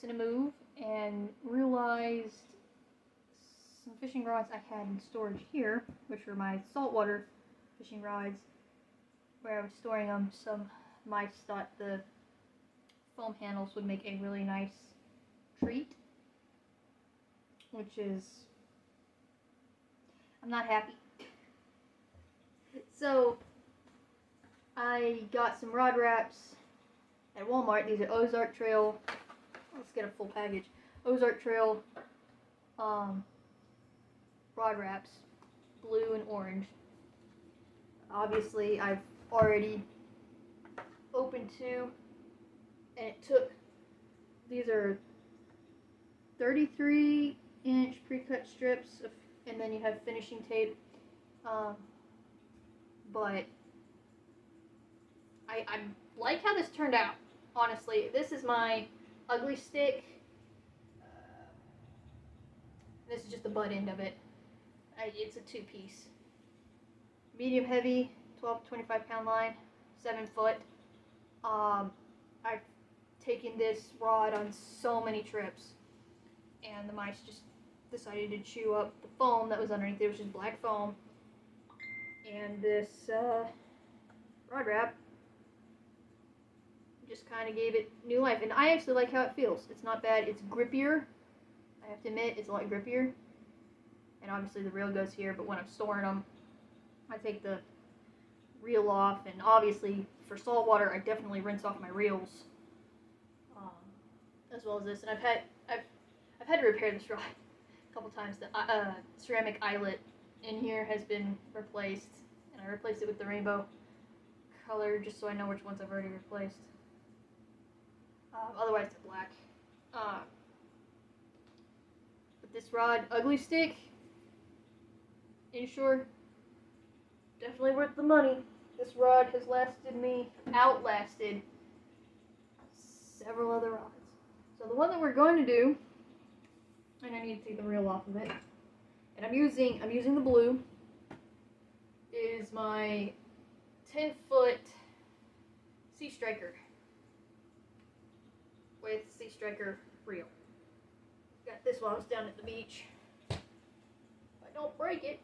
in a move and realized some fishing rods I had in storage here, which were my saltwater fishing rods, where I was storing them. Some mice thought the foam handles would make a really nice treat, which is, I'm not happy. So I got some rod wraps at Walmart. These are Ozark Trail. Let's get a full package. Ozark Trail rod wraps, blue and orange. Obviously, I've already opened two, and it took, these are 33-inch pre-cut strips, and then you have finishing tape. But I like how this turned out, honestly. This is my ugly stick. This is just the butt end of it. It's a 2-piece. Medium heavy, 12 to 25 pound line, 7 foot. I've taken this rod on so many trips, and the mice just decided to chew up the foam that was underneath. It was just black foam. And this rod wrap just kind of gave it new life. And I actually like how it feels. It's not bad. It's grippier. I have to admit, it's a lot grippier. And obviously the reel goes here, but when I'm storing them, I take the reel off. And obviously for saltwater, I definitely rinse off my reels, as well as this. And I've had to repair this rod a couple times. The ceramic eyelet in here has been replaced, and I replaced it with the rainbow color just so I know which ones I've already replaced. Otherwise they're black. But this rod, ugly stick, inshore, definitely worth the money. This rod has outlasted several other rods. So the one that we're going to do, and I need to take the reel off of it, and I'm using the blue, is my 10-foot Sea Striker with Sea Striker reel. Got this while I was down at the beach. If I don't break it,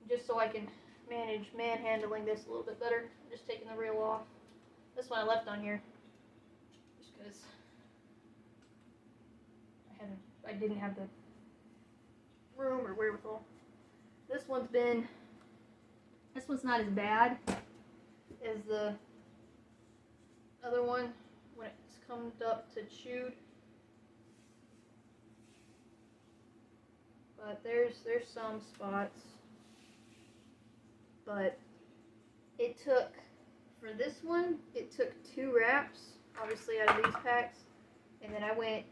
just so I can manage manhandling this a little bit better, I'm just taking the reel off. This one I left on here just because I didn't have the room or wherewithal. This one's not as bad as the other one when it's come up to chewed. But there's some spots. But it took, for this one, it took 2 wraps, obviously out of these packs, and then I went,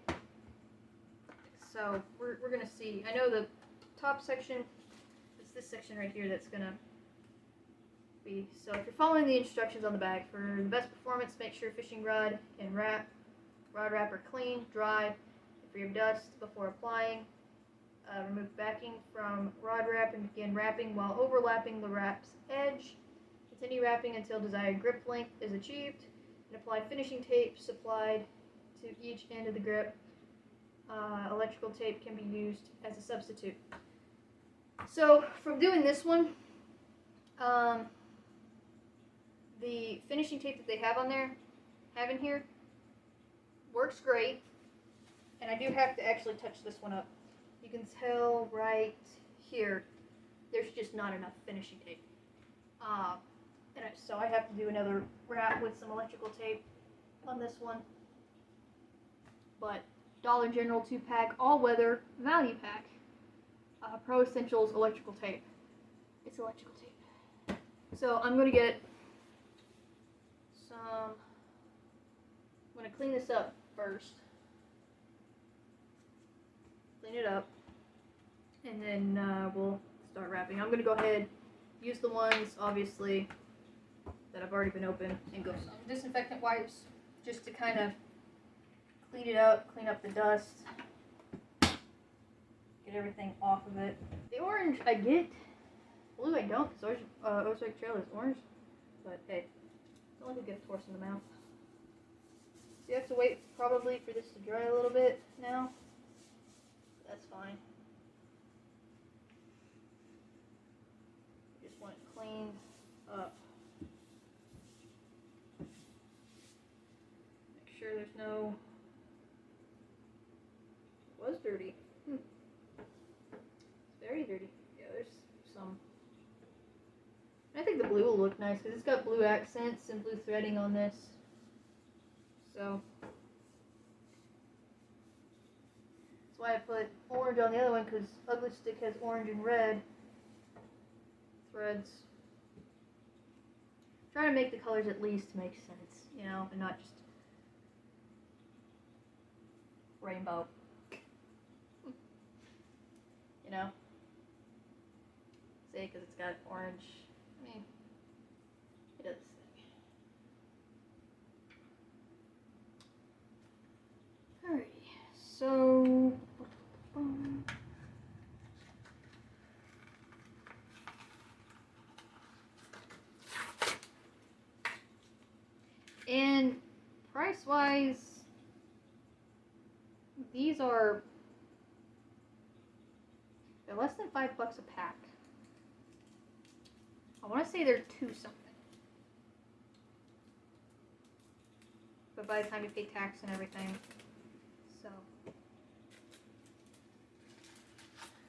so we're gonna see. I know the top section, it's this section right here that's gonna be, so if you're following the instructions on the back, for the best performance, make sure fishing rod and rod wrap are clean, dry, free of dust before applying. Remove backing from rod wrap and begin wrapping while overlapping the wrap's edge. Continue wrapping until desired grip length is achieved, and apply finishing tape supplied to each end of the grip. Electrical tape can be used as a substitute. So from doing this one, the finishing tape that they have in here, works great, and I do have to actually touch this one up. You can tell right here, there's just not enough finishing tape. So I have to do another wrap with some electrical tape on this one. But Dollar General 2-pack, all-weather, value pack. Pro Essentials electrical tape. It's electrical tape. So I'm going to get some, I'm going to clean this up first. Clean it up, and then we'll start wrapping. I'm going to go ahead, use the ones, obviously, that have already been opened, and go some disinfectant wipes just to kind of clean it up, clean up the dust, get everything off of it. The orange I get, blue I don't, because Ozark Trail is orange, but hey, Don't look a gift horse in the mouth. So you have to wait probably for this to dry a little bit now. That's fine. You just want it cleaned up. Make sure there's no... It was dirty. It's very dirty. Yeah, there's some. I think the blue will look nice because it's got blue accents and blue threading on this. So that's why I put orange on the other one, because Ugly Stick has orange and red threads. Try to make the colors at least make sense, you know, and not just rainbow. You know? Say, because it's got orange. I mean, it does this thing. Alrighty, so. And price wise, these are. They're less than $5 a pack. I want to say they're $2 something. But by the time you pay tax and everything, so.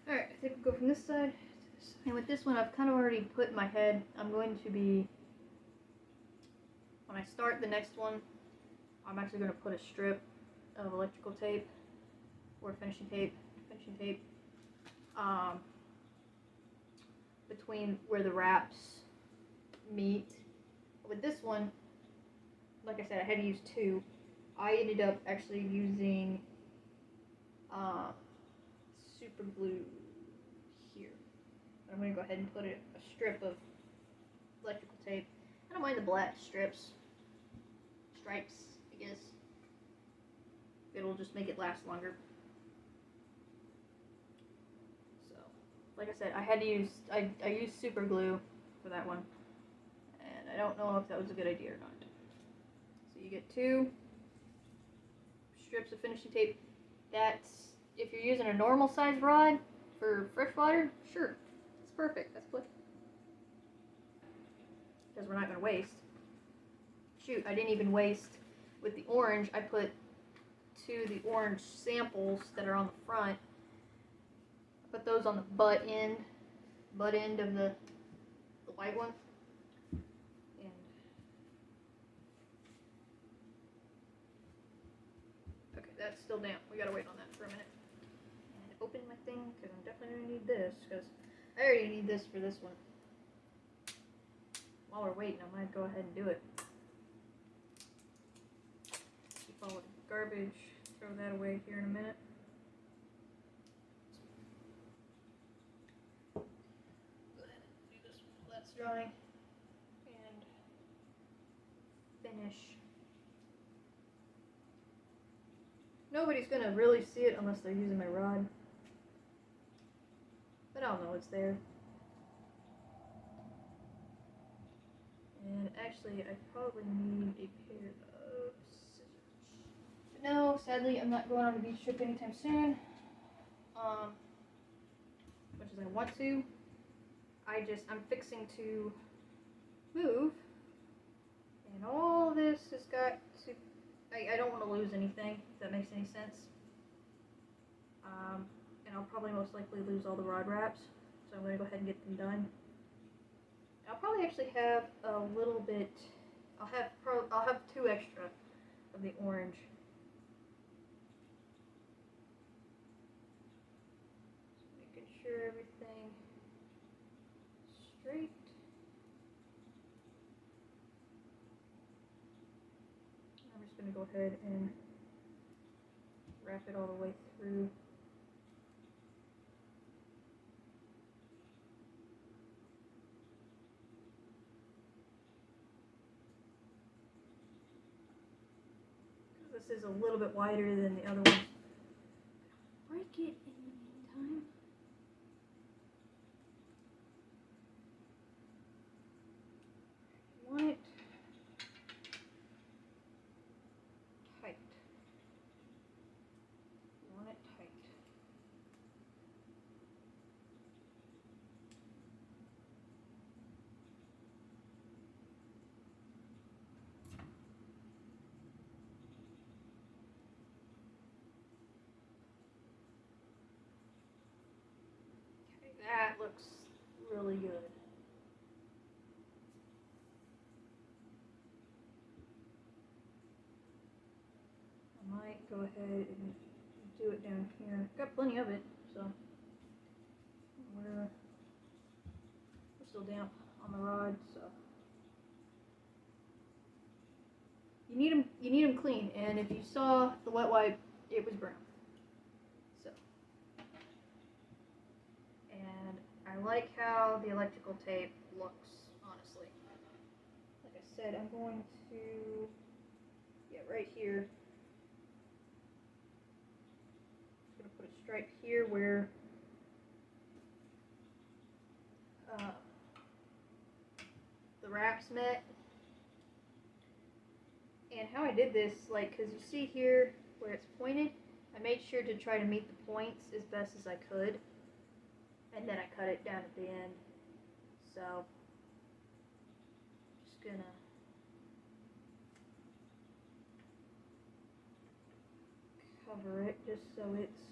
Alright, I think we'll go from this side to this side. And with this one, I've kind of already put in my head, I'm going to be, when I start the next one, I'm actually going to put a strip of electrical tape, or finishing tape, between where the wraps meet. With this one, like I said, I had to use 2. I ended up actually using super glue here. I'm going to go ahead and put a strip of electrical tape. I don't mind the black stripes, stripes, I guess. It'll just make it last longer. So, like I said, I had to use, I used super glue for that one. And I don't know if that was a good idea or not. So you get 2 strips of finishing tape. That's, if you're using a normal size rod for freshwater, sure, it's perfect. That's what, because we're not going to waste. Shoot, I didn't even waste with the orange. I put 2 of the orange samples that are on the front. I put those on the butt end of the white one. And okay, that's still damp. We gotta wait on that for a minute. And open my thing, because I'm definitely gonna need this, because I already need this for this one. While we're waiting, I might go ahead and do it. Keep all the garbage. Throw that away here in a minute. Go ahead and do this while that's drying. And finish. Nobody's gonna really see it unless they're using my rod. But I'll know it's there. And actually, I probably need a pair of scissors. But no, sadly, I'm not going on a beach trip anytime soon. Much as I want to. I'm fixing to move. And all this has got to, I don't want to lose anything, if that makes any sense. And I'll probably most likely lose all the rod wraps. So I'm going to go ahead and get them done. I'll probably actually have a little bit, I'll have 2 extra of the orange. Just making sure everything is straight. I'm just going to go ahead and wrap it all the way through. This is a little bit wider than the other ones. Break it in the meantime. Want it looks really good. I might go ahead and do it down here. Got plenty of it, so we're still damp on the rod, so you need them clean. And if you saw the wet wipe, it was brown. So, and I like how the electrical tape looks. Honestly, like I said, I'm going to right here. I'm just gonna put a stripe here where the wraps met. And how I did this, like, because you see here where it's pointed, I made sure to try to meet the points as best as I could, and then I cut it down at the end. So, just gonna cover it just so it's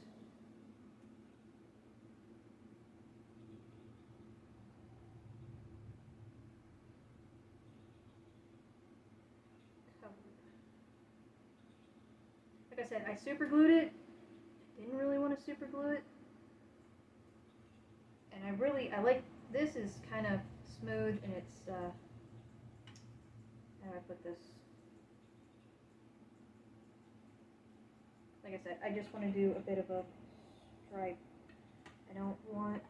like I said, I super glued it. Didn't really want to super glue it. And I like, this is kind of smooth and it's, how do I put this? Like I said, I just want to do a bit of a stripe. I don't want,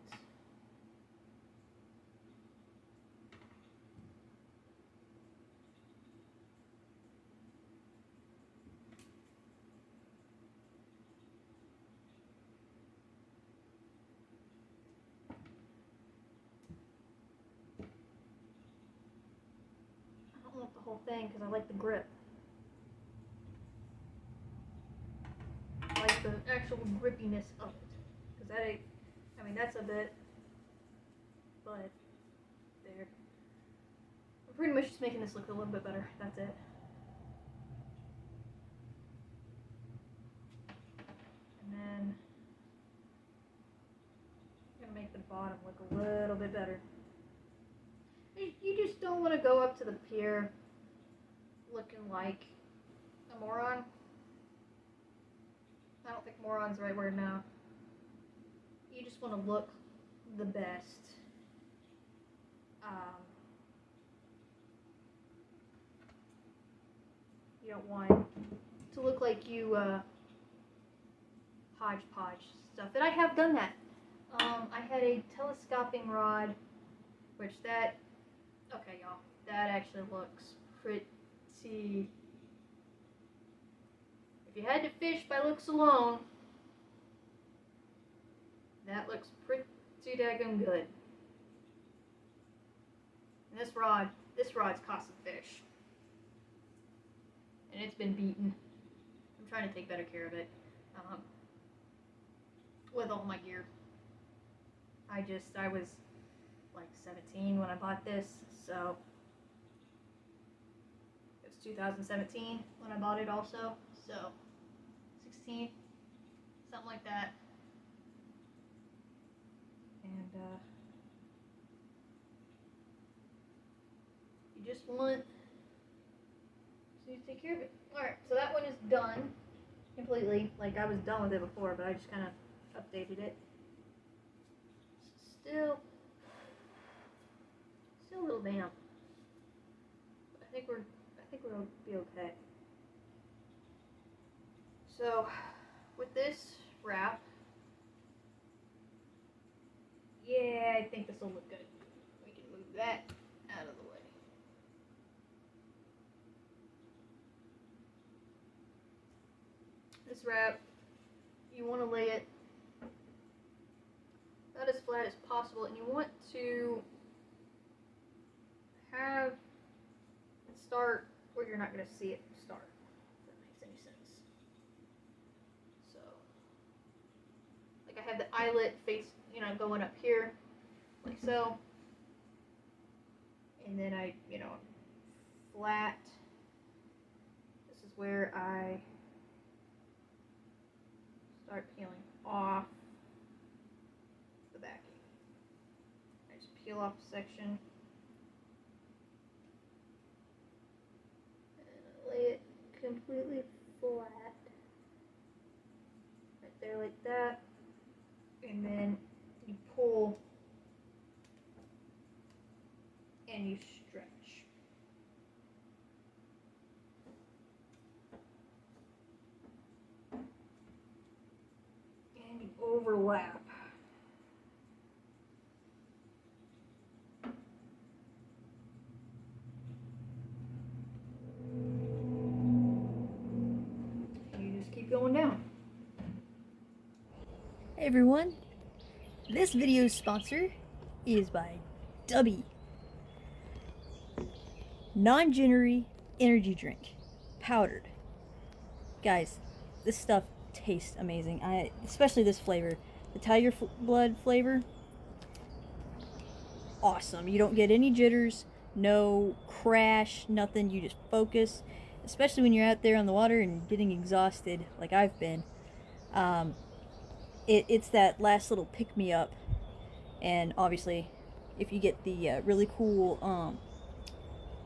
the whole thing because I like the grip. I like the actual grippiness of it. Because that ain't, I mean, that's a bit, but there. I'm pretty much just making this look a little bit better. That's it. And then I'm going to make the bottom look a little bit better. You just don't want to go up to the pier looking like a moron. I don't think moron's the right word now. You just want to look the best. You don't want to look like you hodgepodge stuff. And I have done that. I had a telescoping rod, which that, okay y'all, that actually looks pretty, if you had to fish by looks alone, that looks pretty daggone good. And this rod's cost a fish. And it's been beaten. I'm trying to take better care of it. With all my gear. I was like 17 when I bought this, so it was 2017 when I bought it also, so 16, something like that. And you just want to take care of it. Alright, so that one is done completely. Like, I was done with it before, but I just kind of updated it. Still a little damp. I think we'll be okay. So, with this wrap, yeah, I think this will look good. We can move that out of the way. This wrap, you want to lay it about as flat as possible, and you want to have it start where you're not going to see it start, if that makes any sense. So, like I have the eyelet face, going up here, like so, and then I, flat, this is where I start peeling off the backing. peel off a section. And lay it completely flat. Right there like that. And then you pull and you stretch. And you overlap. You just keep going down. Hey everyone, this video's sponsor is by Dubby Non-Ginnery Energy Drink, powdered. Guys, this stuff tastes amazing. Especially this flavor, the tiger blood flavor. Awesome. You don't get any jitters, no crash, nothing. You just focus, especially when you're out there on the water and getting exhausted like I've been. It's that last little pick-me-up. And obviously, if you get the really cool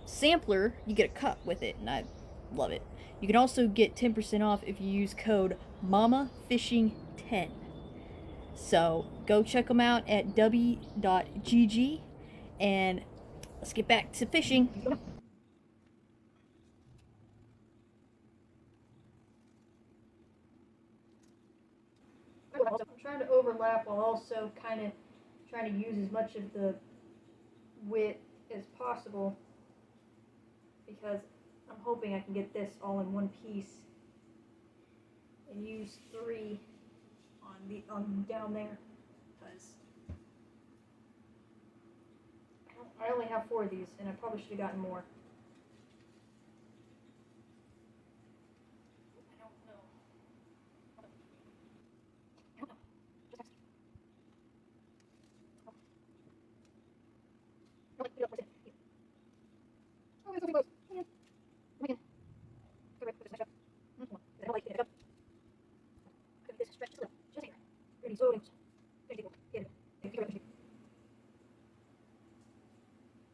sampler, you get a cup with it, and I love it. You can also get 10% off if you use code MAMAFishing10. So go check them out at w.gg, and let's get back to fishing. I'm trying to overlap while also kind of trying to use as much of the width as possible, because I'm hoping I can get this all in one piece and use 3 on down there, because I only have 4 of these and I probably should have gotten more.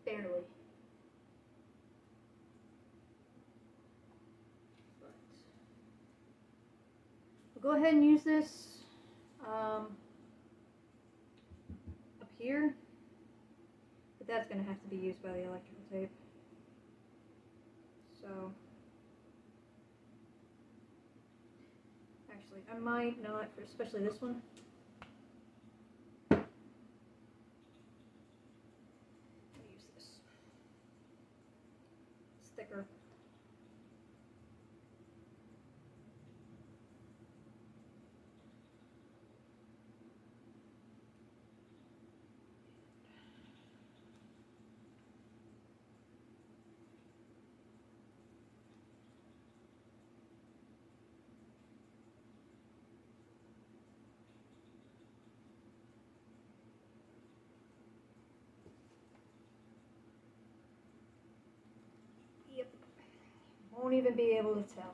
Barely. But we'll go ahead and use this up here, but that's going to have to be used by the electrical tape. So, actually, I might not, for especially this one. Use this. It's thicker. Won't even be able to tell.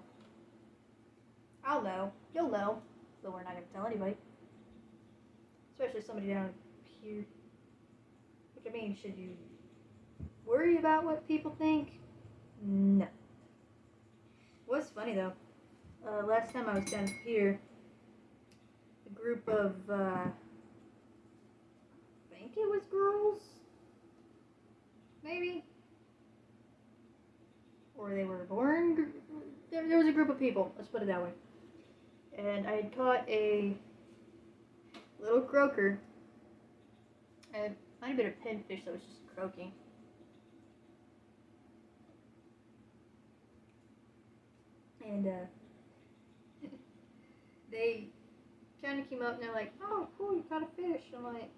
I'll know. You'll know. Though we're not going to tell anybody. Especially somebody down here. Which, I mean, should you worry about what people think? No. What's funny, though, last time I was down here, a group of, I think it was girls? Maybe? Or they were born. There was a group of people, let's put it that way. And I had caught a little croaker. It might have been a pinfish that was just croaking. And they kind of came up and they're like, "Oh, cool, you caught a fish." I'm like,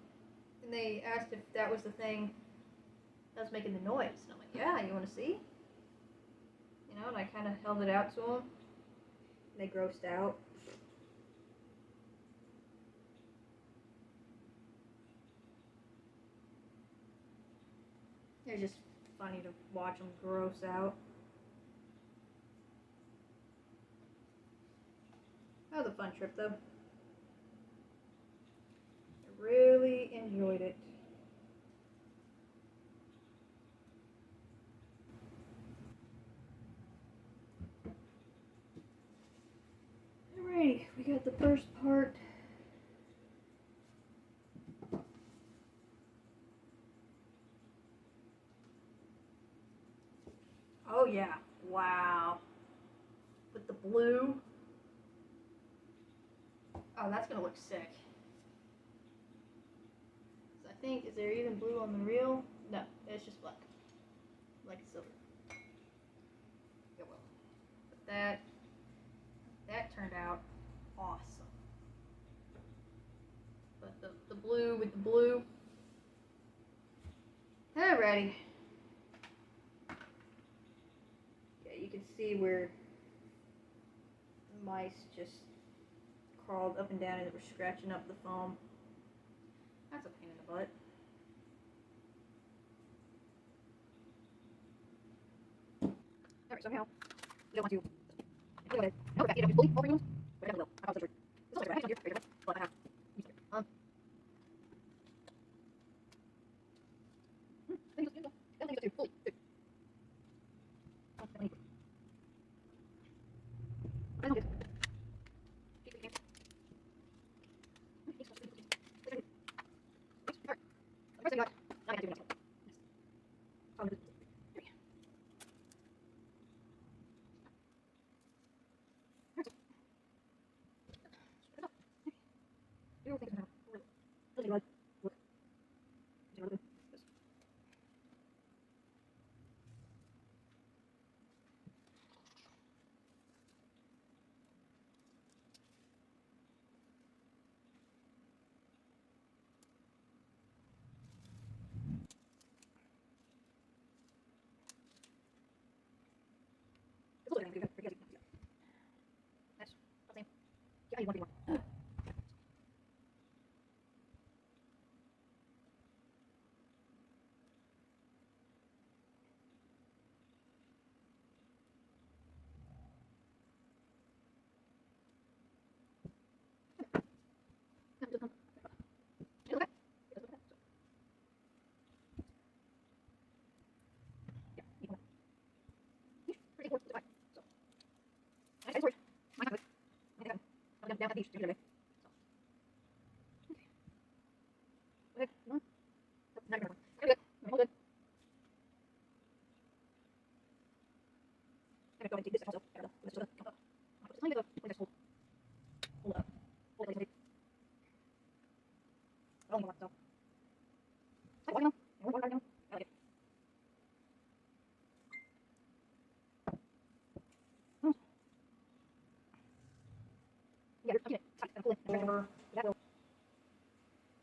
and they asked if that was the thing that was making the noise. And I'm like, "Yeah, you want to see?" You know, and I kind of held it out to them. They grossed out. It was just funny to watch them gross out. That was a fun trip, though. I really enjoyed it. Oh yeah, wow. With the blue. Oh, that's gonna look sick. So I think, is there even blue on the reel? No, it's just black. Like silver. Yeah, well. But that turned out awesome. But the blue with the blue. Alrighty. Yeah, you can see where the mice just crawled up and down and they were scratching up the foam. That's a pain in the butt. Alright, somehow we don't want to. Anyway, no, back, you don't use bully over humans, but I definitely will. I probably should. It's also right here, but I have used it. I think it's too. I think it's too. Bully, too. Oh, definitely. I don't get it. Keep it again. Alright. The first thing I got. Now I got to do the next one. Oh, there we go. You think it's gonna happen. Really good. Look. It's really good. This. It's also pretty good. Pretty good. Nice. Same. Yeah, you want to be more.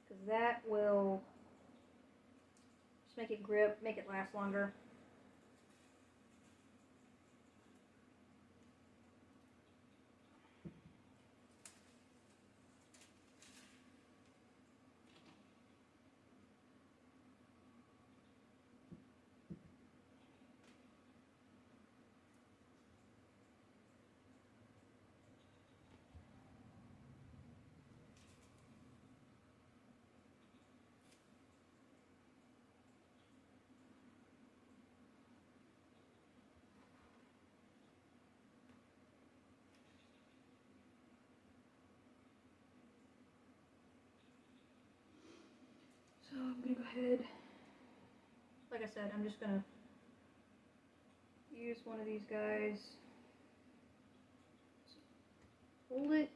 Because that will just make it grip, make it last longer. So I'm gonna go ahead, like I said, I'm just gonna use one of these guys, hold it,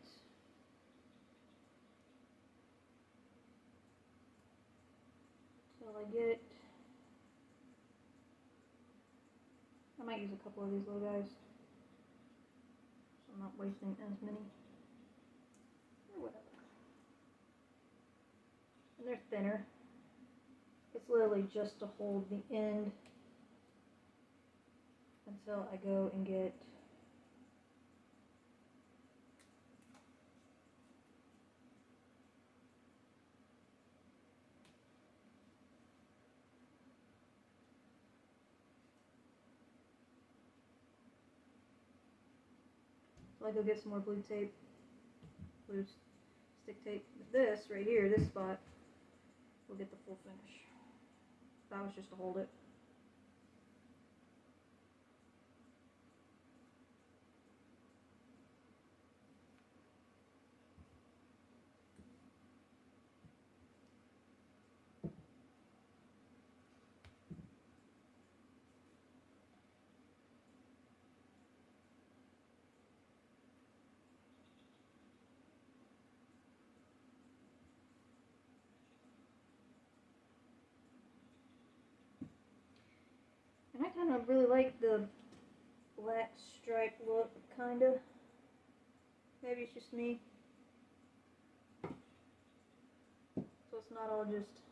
until I get, I might use a couple of these little guys, so I'm not wasting as many, or whatever. And they're thinner. It's literally just to hold the end until I go and get some more blue tape, blue stick tape. But this right here, this spot, will get the full finish. That was just to hold it. don't really like the black stripe look, kinda. Maybe it's just me. So it's not all just